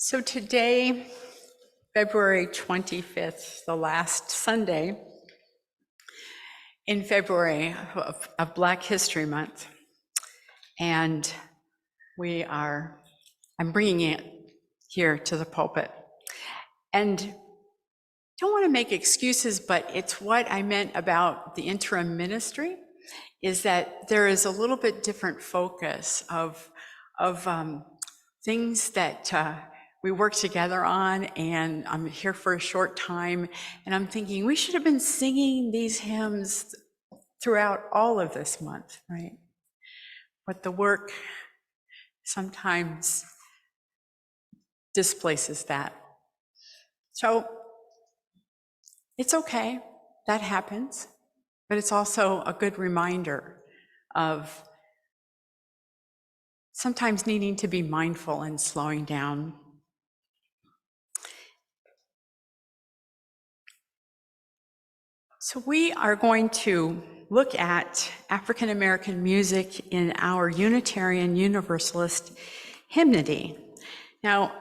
So today, February 25th, the last Sunday in February of Black History Month, and I'm bringing it here to the pulpit. And don't want to make excuses, but it's what I meant about the interim ministry, is that there is a little bit different focus of things that we work together on, and I'm here for a short time, and I'm thinking we should have been singing these hymns throughout all of this month, right? But the work sometimes displaces that. So it's okay, that happens, but it's also a good reminder of sometimes needing to be mindful and slowing down. So we are going to look at African American music in our Unitarian Universalist hymnody. Now,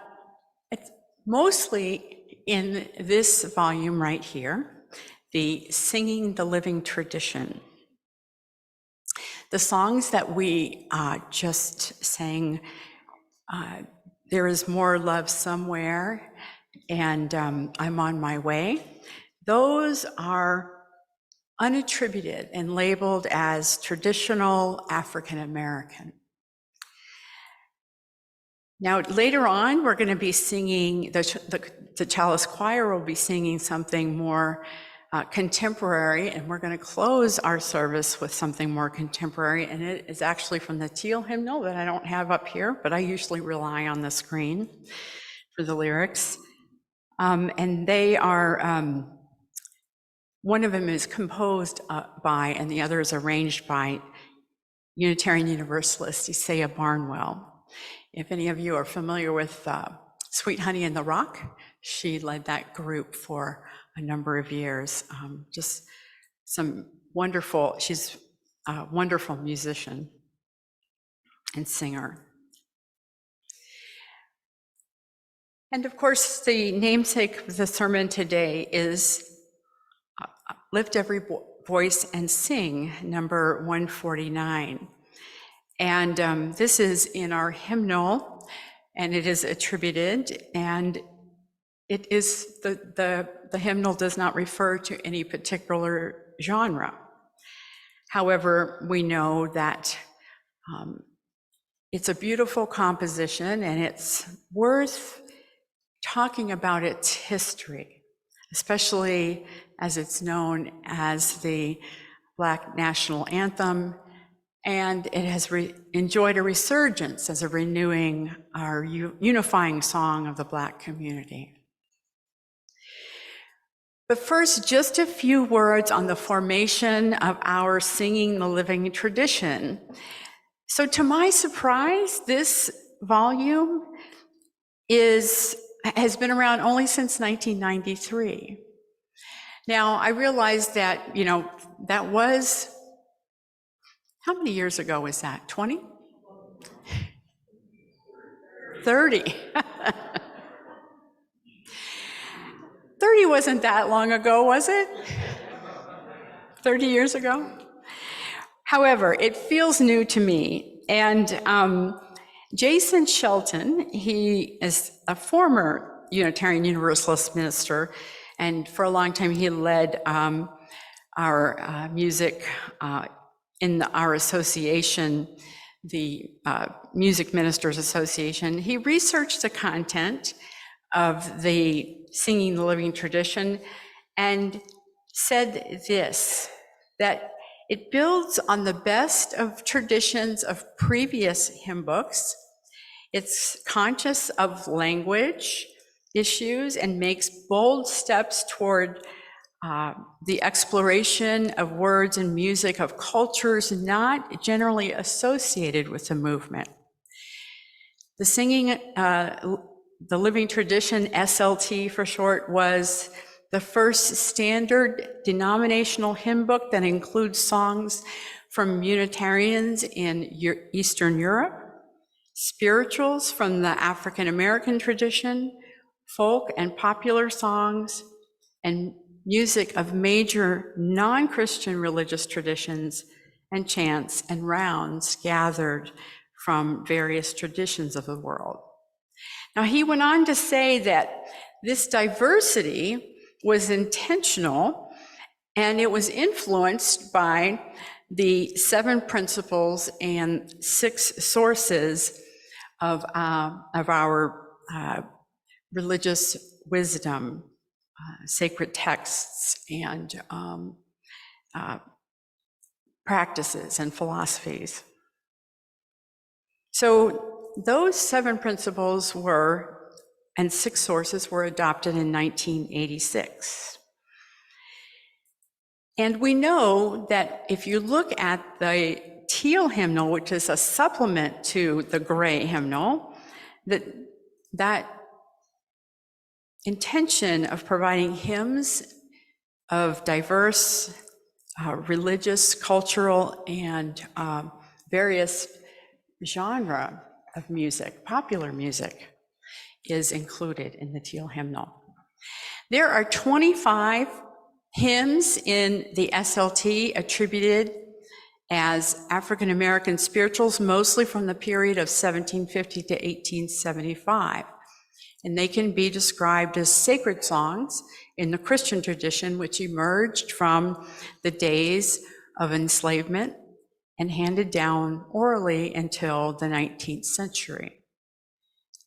it's mostly in this volume right here, the Singing the Living Tradition. The songs that we just sang, There Is More Love Somewhere, and I'm on My Way, those are unattributed and labeled as traditional African American. Now, later on, we're going to be singing, the Chalice Choir will be singing something more contemporary, and we're going to close our service with something more contemporary, and it is actually from the Teal hymnal that I don't have up here, but I usually rely on the screen for the lyrics. And they are, one of them is composed by, and the other is arranged by Unitarian Universalist Isaiah Barnwell. If any of you are familiar with Sweet Honey in the Rock, she led that group for a number of years. Just some wonderful, she's a wonderful musician and singer. And of course, the namesake of the sermon today is Lift Every Voice and Sing, number 149. And this is in our hymnal, and it is attributed, and it is, the hymnal does not refer to any particular genre. However, we know that it's a beautiful composition, and it's worth talking about its history, especially as it's known as the Black National Anthem, and it has enjoyed a resurgence as a renewing, our unifying song of the Black community. But first, just a few words on the formation of our Singing the Living tradition. So to my surprise, this volume has been around only since 1993. Now, I realize that, that was, how many years ago was that? 20? 30. 30 wasn't that long ago, was it? 30 years ago? However, it feels new to me. And Jason Shelton, he is a former Unitarian Universalist minister, and for a long time he led our music in our association, the Music Ministers Association. He researched the content of the Singing the Living tradition and said this, that it builds on the best of traditions of previous hymn books. It's conscious of language issues and makes bold steps toward the exploration of words and music of cultures not generally associated with the movement. The Singing the Living Tradition, SLT for short, was the first standard denominational hymn book that includes songs from Unitarians in Eastern Europe, spirituals from the African American tradition, folk and popular songs, and music of major non-Christian religious traditions, and chants and rounds gathered from various traditions of the world. Now, he went on to say that this diversity was intentional, and it was influenced by the 7 principles and 6 sources of our religious wisdom, sacred texts, and practices and philosophies. So those 7 principles and 6 sources were adopted in 1986. And we know that if you look at the teal hymnal, which is a supplement to the gray hymnal, that intention of providing hymns of diverse religious, cultural, and various genre of music, popular music, is included in the teal hymnal. There are 25 hymns in the SLT attributed as African American spirituals, mostly from the period of 1750 to 1875. And they can be described as sacred songs in the Christian tradition, which emerged from the days of enslavement and handed down orally until the 19th century.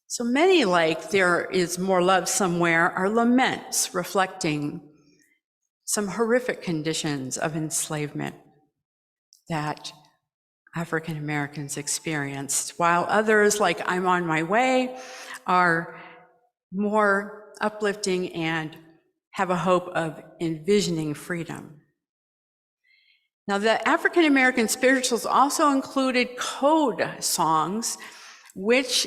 So many, like There Is More Love Somewhere, are laments reflecting some horrific conditions of enslavement that African Americans experienced, while others, like I'm on My Way, are more uplifting and have a hope of envisioning freedom. Now, the African American spirituals also included code songs, which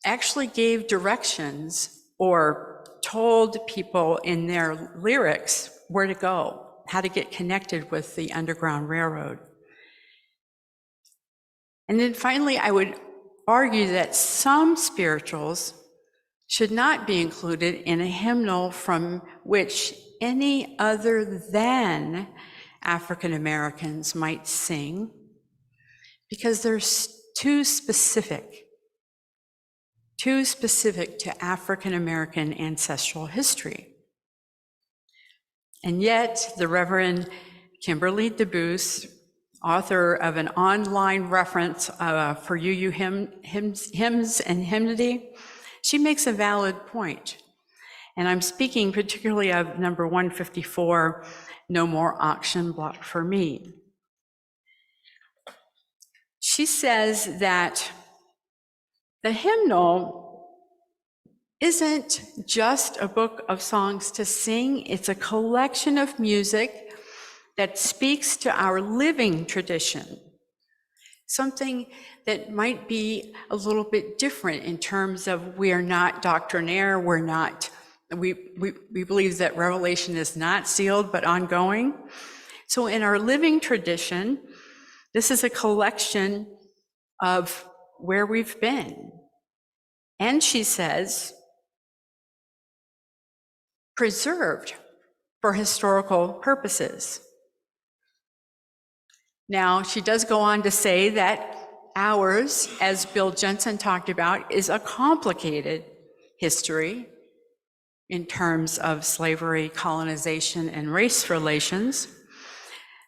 actually gave directions or told people in their lyrics where to go, how to get connected with the Underground Railroad. And then finally, I would argue that some spirituals should not be included in a hymnal from which any other than African Americans might sing, because they're too specific to African American ancestral history. And yet, the Reverend Kimberly DeBoos, author of an online reference for UU hymns and hymnody, she makes a valid point. And I'm speaking particularly of number 154, No More Auction Block for Me. She says that the hymnal isn't just a book of songs to sing, it's a collection of music that speaks to our living tradition, something that might be a little bit different in terms of we are not doctrinaire, we believe that revelation is not sealed but ongoing. So in our living tradition, this is a collection of where we've been. And she says, preserved for historical purposes. Now, she does go on to say that ours, as Bill Jensen talked about, is a complicated history in terms of slavery, colonization, and race relations.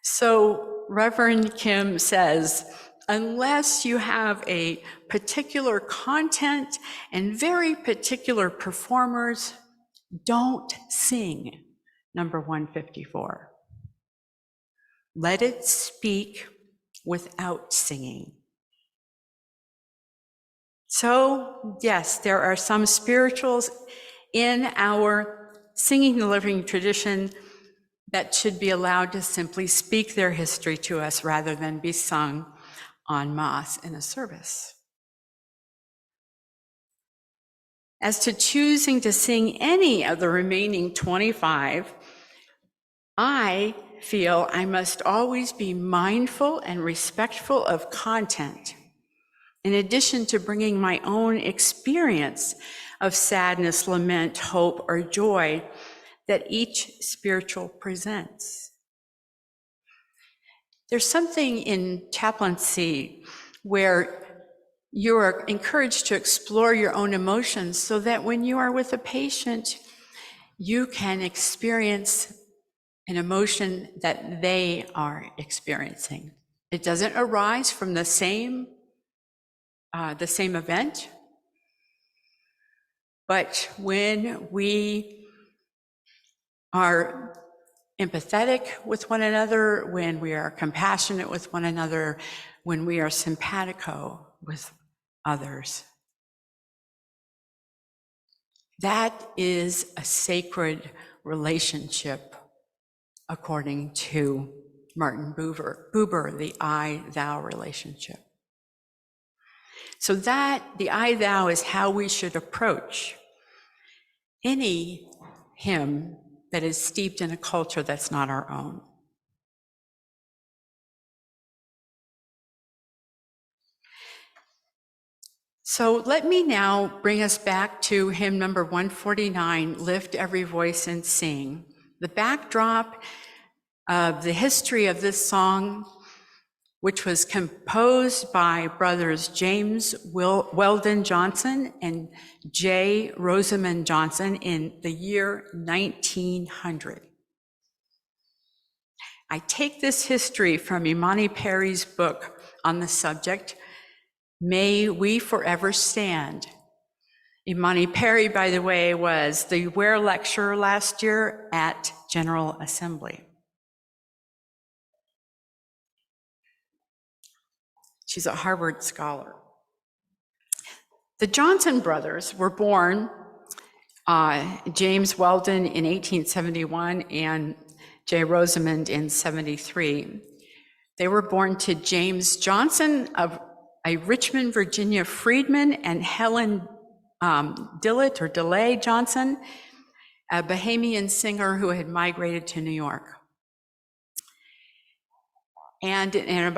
So Reverend Kim says, unless you have a particular content and very particular performers, don't sing number 154. Let it speak without singing. So, yes, there are some spirituals in our singing the living tradition that should be allowed to simply speak their history to us rather than be sung en masse in a service. As to choosing to sing any of the remaining 25, I feel I must always be mindful and respectful of content in addition to bringing my own experience of sadness, lament, hope, or joy that each spiritual presents. There's something in chaplaincy where you are encouraged to explore your own emotions so that when you are with a patient, you can experience an emotion that they are experiencing. It doesn't arise from the same event, but when we are empathetic with one another, when we are compassionate with one another, when we are simpatico with others, that is a sacred relationship, according to Martin Buber, the I-thou relationship. So that, the I-thou, is how we should approach any hymn that is steeped in a culture that's not our own. So let me now bring us back to hymn number 149, Lift Every Voice and Sing. The backdrop of the history of this song, which was composed by brothers James Weldon Johnson and J. Rosamond Johnson in the year 1900. I take this history from Imani Perry's book on the subject, May We Forever Stand. Imani Perry, by the way, was the Ware lecturer last year at General Assembly. She's a Harvard scholar. The Johnson brothers were born, James Weldon in 1871 and J. Rosamond in 73. They were born to James Johnson, of a Richmond, Virginia freedman, and Helen DeLay Johnson, a Bahamian singer who had migrated to New York. And in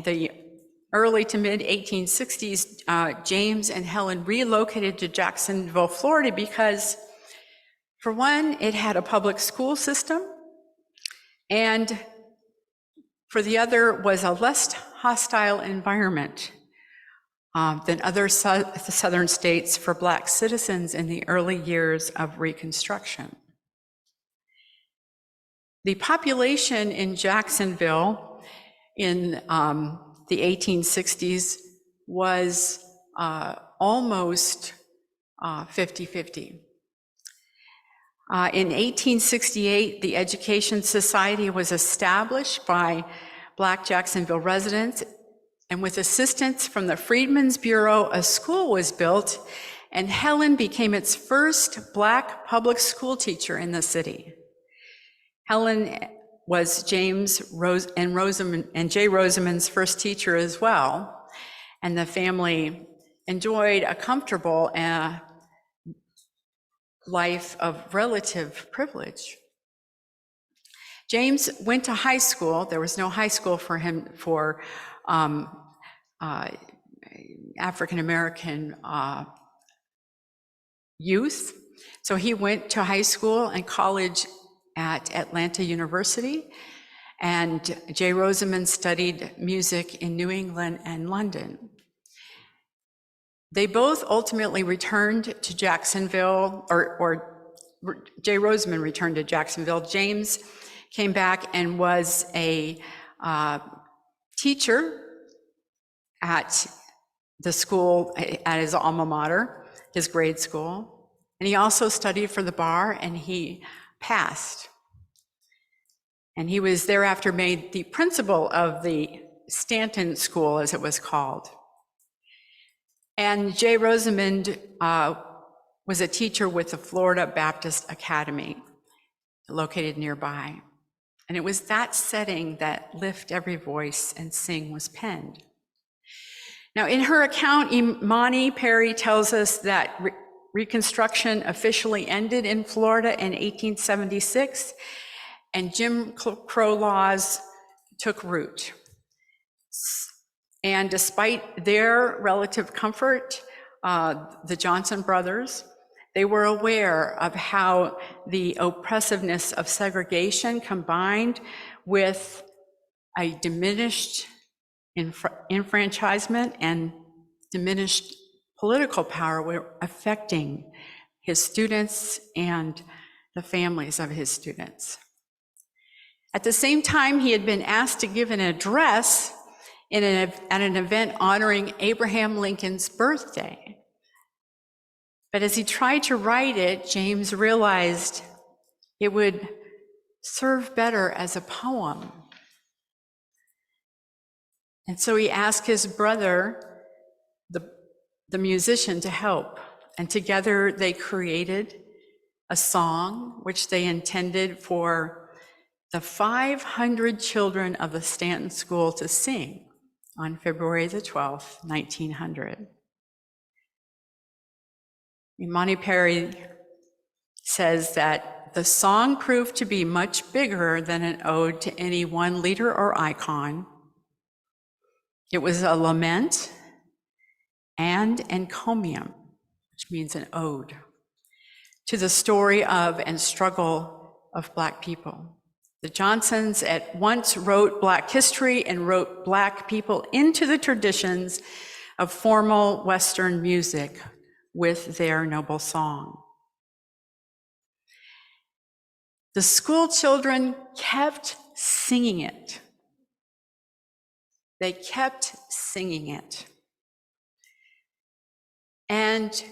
the early to mid 1860s, James and Helen relocated to Jacksonville, Florida, because for one, it had a public school system, and for the other was a less hostile environment than other southern states for Black citizens in the early years of Reconstruction. The population in Jacksonville in the 1860s was almost 50-50. In 1868, the Education Society was established by Black Jacksonville residents, and with assistance from the Freedmen's Bureau, a school was built, and Helen became its first Black public school teacher in the city. Helen was James and J. Rosamond's first teacher as well, and the family enjoyed a comfortable life of relative privilege. James went to high school. There was no high school for him for African American youth. So he went to high school and college at Atlanta University, and J. Rosamond studied music in New England and London. They both ultimately returned to Jacksonville, or J. Rosamond returned to Jacksonville. James came back and was a teacher at the school, at his alma mater, his grade school. And he also studied for the bar, and he passed. And he was thereafter made the principal of the Stanton School, as it was called. And J. Rosamond was a teacher with the Florida Baptist Academy, located nearby. And it was that setting that Lift Every Voice and Sing was penned. Now, in her account, Imani Perry tells us that Reconstruction officially ended in Florida in 1876, and Jim Crow laws took root. And despite their relative comfort, the Johnson brothers, they were aware of how the oppressiveness of segregation combined with a diminished enfranchisement and diminished political power were affecting his students and the families of his students. At the same time, he had been asked to give an address at an event honoring Abraham Lincoln's birthday. But as he tried to write it, James realized it would serve better as a poem. And so he asked his brother, the musician, to help. And together they created a song which they intended for the 500 children of the Stanton School to sing on February the 12th, 1900. Imani Perry says that the song proved to be much bigger than an ode to any one leader or icon. It was a lament and encomium, which means an ode, to the story of and struggle of Black people. The Johnsons at once wrote Black history and wrote Black people into the traditions of formal Western music with their noble song. The school children kept singing it. They kept singing it. And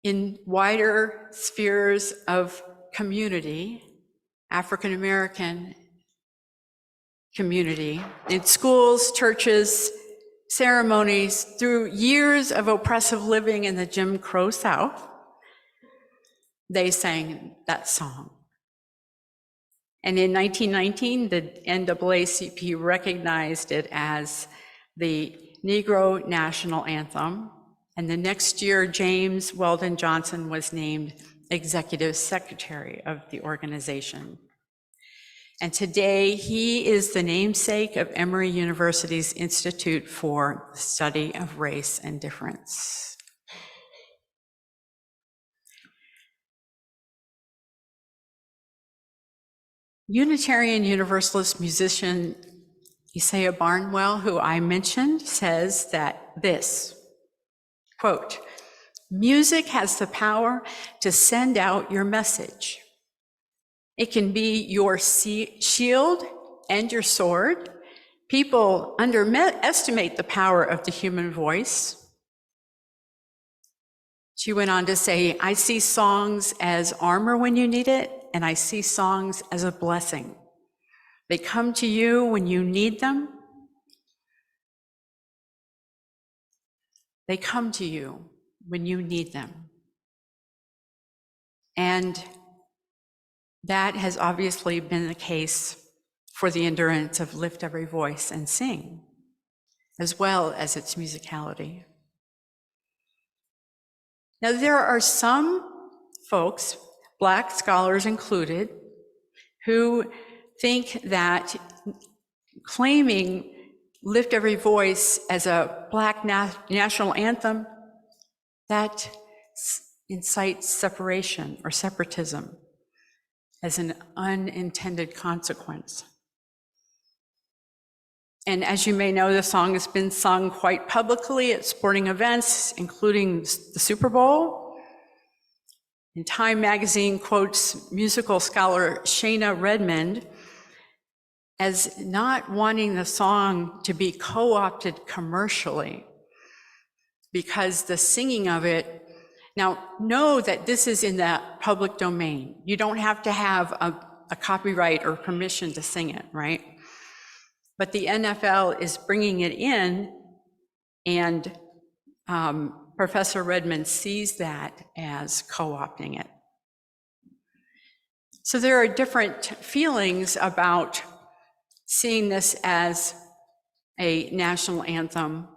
in wider spheres of community, African American community, in schools, churches, ceremonies, through years of oppressive living in the Jim Crow South, they sang that song. And in 1919, the NAACP recognized it as the Negro National Anthem. And the next year, James Weldon Johnson was named Executive Secretary of the organization. And today, he is the namesake of Emory University's Institute for the Study of Race and Difference. Unitarian Universalist musician Isaiah Barnwell, who I mentioned, says that this, quote, "Music has the power to send out your message. It can be your shield and your sword. People underestimate the power of the human voice." She went on to say, "I see songs as armor when you need it, and I see songs as a blessing. They come to you when you need them. They come to you when you need them." And that has obviously been the case for the endurance of Lift Every Voice and Sing, as well as its musicality. Now, there are some folks, Black scholars included, who think that claiming Lift Every Voice as a Black national anthem, that incites separation or separatism as an unintended consequence. And as you may know, the song has been sung quite publicly at sporting events, including the Super Bowl. And Time magazine quotes musical scholar Shana Redmond as not wanting the song to be co-opted commercially, because the singing of it, now know that this is in the public domain. You don't have to have a copyright or permission to sing it, right? But the NFL is bringing it in, and Professor Redmond sees that as co-opting it. So there are different feelings about seeing this as a national anthem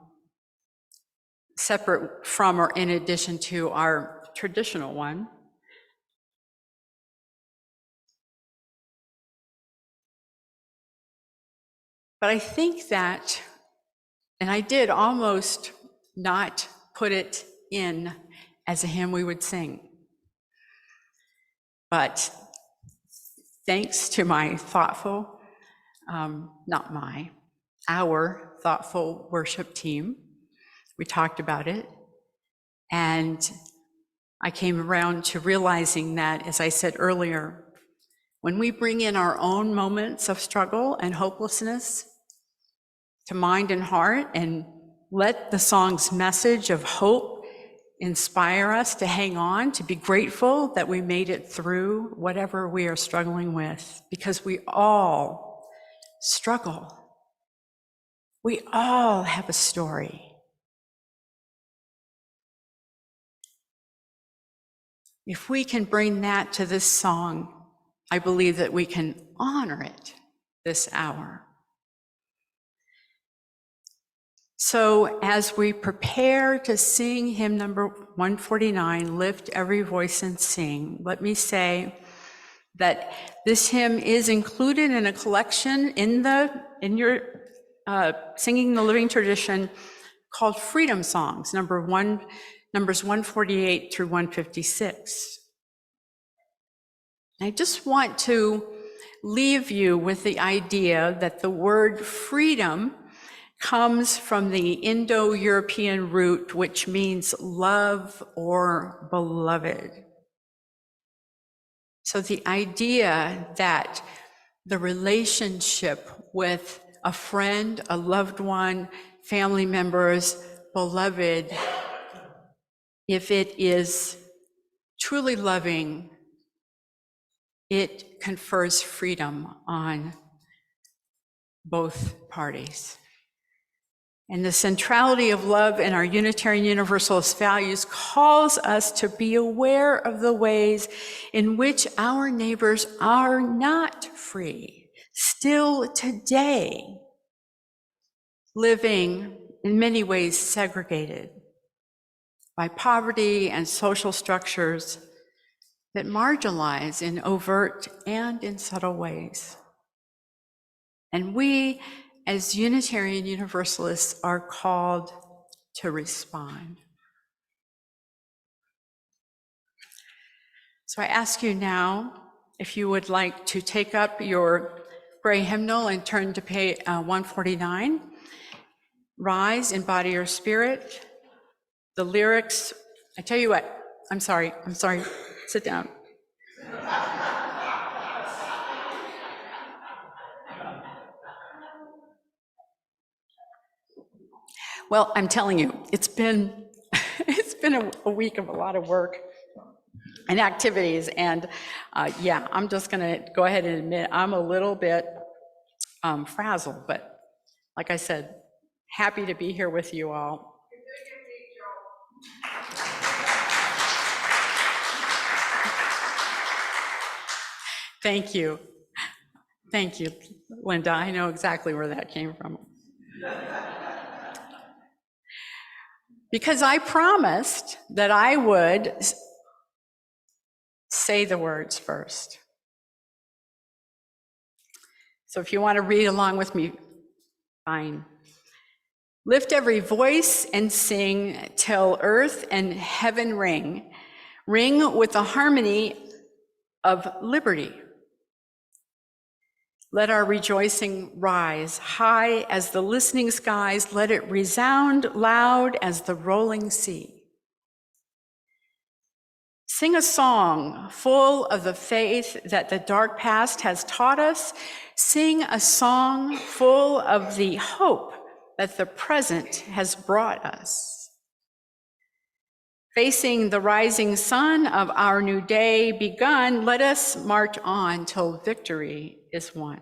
separate from or in addition to our traditional one. But I think that And I did almost not put it in as a hymn we would sing. But thanks to my thoughtful, our thoughtful worship team, we talked about it. And I came around to realizing that, as I said earlier, when we bring in our own moments of struggle and hopelessness to mind and heart and let the song's message of hope inspire us to hang on, to be grateful that we made it through whatever we are struggling with, because we all struggle. We all have a story. If we can bring that to this song, I believe that we can honor it this hour. So as we prepare to sing hymn number 149, Lift Every Voice and Sing, let me say that this hymn is included in a collection in your Singing the Living Tradition called Freedom Songs, numbers 148 through 156. I just want to leave you with the idea that the word freedom comes from the Indo-European root, which means love or beloved. So the idea that the relationship with a friend, a loved one, family members, beloved, if it is truly loving, it confers freedom on both parties. And the centrality of love in our Unitarian Universalist values calls us to be aware of the ways in which our neighbors are not free, still today, living in many ways segregated by poverty and social structures that marginalize in overt and in subtle ways. And we, as Unitarian Universalists, are called to respond. So I ask you now, if you would like to take up your gray hymnal and turn to page 149, Rise, Embody Your Spirit. The lyrics, I tell you what, I'm sorry, sit down. Well, I'm telling you, it's been a week of a lot of work and activities, and I'm just gonna go ahead and admit I'm a little bit frazzled, but like I said, happy to be here with you all. Thank you, Linda. I know exactly where that came from. Because I promised that I would say the words first. So if you want to read along with me, fine. Lift every voice and sing till earth and heaven ring. Ring with the harmony of liberty. Let our rejoicing rise high as the listening skies. Let it resound loud as the rolling sea. Sing a song full of the faith that the dark past has taught us. Sing a song full of the hope that the present has brought us. Facing the rising sun of our new day begun, let us march on till victory is won.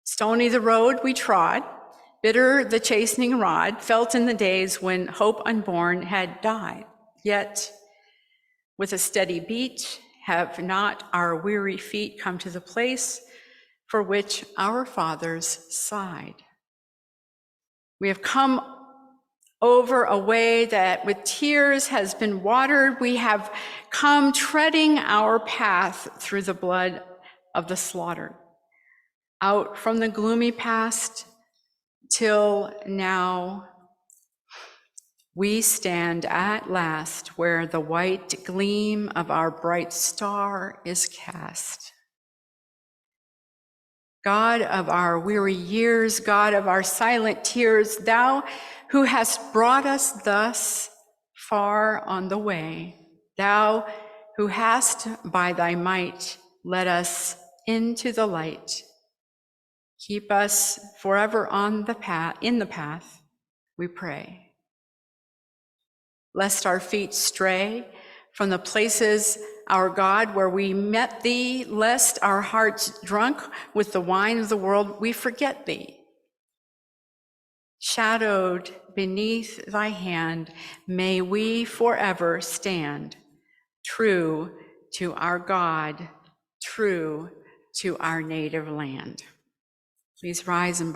Stony the road we trod, bitter the chastening rod, felt in the days when hope unborn had died. Yet, with a steady beat, have not our weary feet come to the place for which our fathers sighed. We have come over a way that with tears has been watered. We have come treading our path through the blood of the slaughtered. Out from the gloomy past, till now we stand at last where the white gleam of our bright star is cast. God of our weary years, God of our silent tears, thou who hast brought us thus far on the way, thou who hast by thy might led us into the light, keep us forever on the path, in the path, we pray. Lest our feet stray from the places, our God, where we met thee, lest our hearts drunk with the wine of the world, we forget thee. Shadowed beneath thy hand, may we forever stand, true to our God, true to our native land. Please rise and bow.